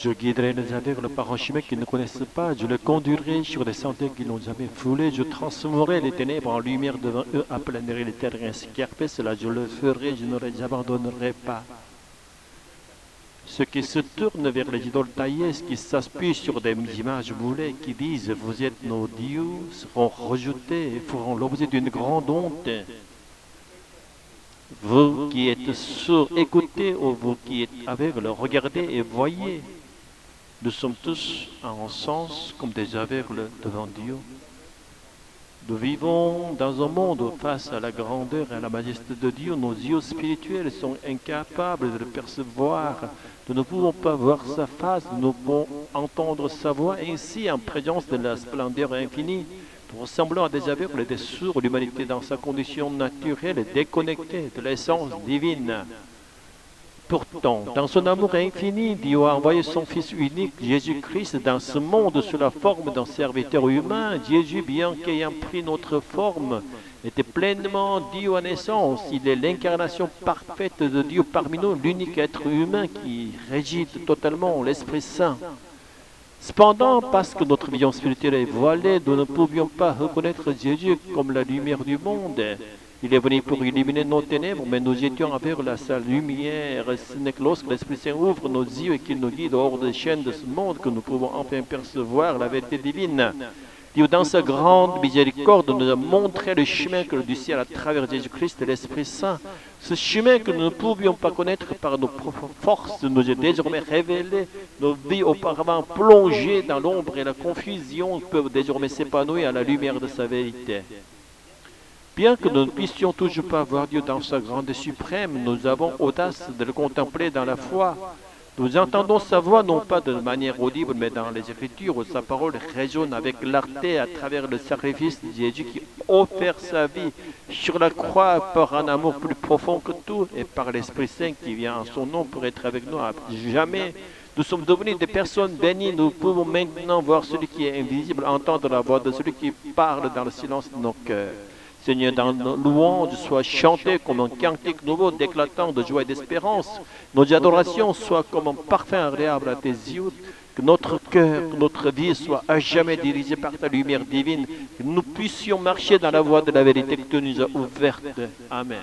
Je guiderai les aveugles par un chemin qu'ils ne connaissent pas. Je les conduirai sur des sentiers qu'ils n'ont jamais foulés. Je transformerai les ténèbres en lumière devant eux, aplanerai les terres escarpées. Cela je le ferai, je ne les abandonnerai pas. Ceux qui se tournent vers les idoles taillées, qui s'appuient sur des images moulées, qui disent « Vous êtes nos dieux », seront rejetés et feront l'objet d'une grande honte. Vous qui êtes sourds, écoutez, ou vous qui êtes aveugles, regardez et voyez. Nous sommes tous en sens comme des aveugles devant Dieu. Nous vivons dans un monde face à la grandeur et à la majesté de Dieu. Nos yeux spirituels sont incapables de le percevoir. Nous ne pouvons pas voir sa face, nous ne pouvons entendre sa voix. Ainsi, en présence de la splendeur infinie, nous ressemblons à des aveugles et des sourds. L'humanité dans sa condition naturelle est déconnectée de l'essence divine. Pourtant, dans son amour infini, Dieu a envoyé son Fils unique, Jésus-Christ, dans ce monde sous la forme d'un serviteur humain. Jésus, bien qu'ayant pris notre forme, était pleinement Dieu en essence. Il est l'incarnation parfaite de Dieu parmi nous, l'unique être humain qui régit totalement l'Esprit Saint. Cependant, parce que notre vision spirituelle est voilée, nous ne pouvions pas reconnaître Jésus comme la lumière du monde. Il est venu pour illuminer nos ténèbres, mais nous étions avec sa lumière. Ce n'est que lorsque l'Esprit Saint ouvre nos yeux et qu'il nous guide hors des chaînes de ce monde que nous pouvons enfin percevoir la vérité divine. Dieu, dans sa grande miséricorde, nous a montré le chemin du ciel à travers Jésus-Christ et l'Esprit Saint. Ce chemin que nous ne pouvions pas connaître par nos propres forces nous est désormais révélé. Nos vies auparavant plongées dans l'ombre et la confusion peuvent désormais s'épanouir à la lumière de sa vérité. Bien que nous ne puissions toujours pas voir Dieu dans sa grandeur suprême, nous avons audace de le contempler dans la foi. Nous entendons sa voix non pas de manière audible, mais dans les Écritures où sa parole résonne avec clarté à travers le sacrifice de Jésus qui offre sa vie sur la croix par un amour plus profond que tout et par l'Esprit Saint qui vient en son nom pour être avec nous à jamais. Nous sommes devenus des personnes bénies. Nous pouvons maintenant voir celui qui est invisible, entendre la voix de celui qui parle dans le silence de nos cœurs. Seigneur, dans nos louanges, soient chantées comme un cantique nouveau, d'éclatant de joie et d'espérance. Nos adorations soient comme un parfum agréable à tes yeux. Que notre cœur, que notre vie soit à jamais dirigée par ta lumière divine. Que nous puissions marcher dans la voie de la vérité que tu nous as ouverte. Amen.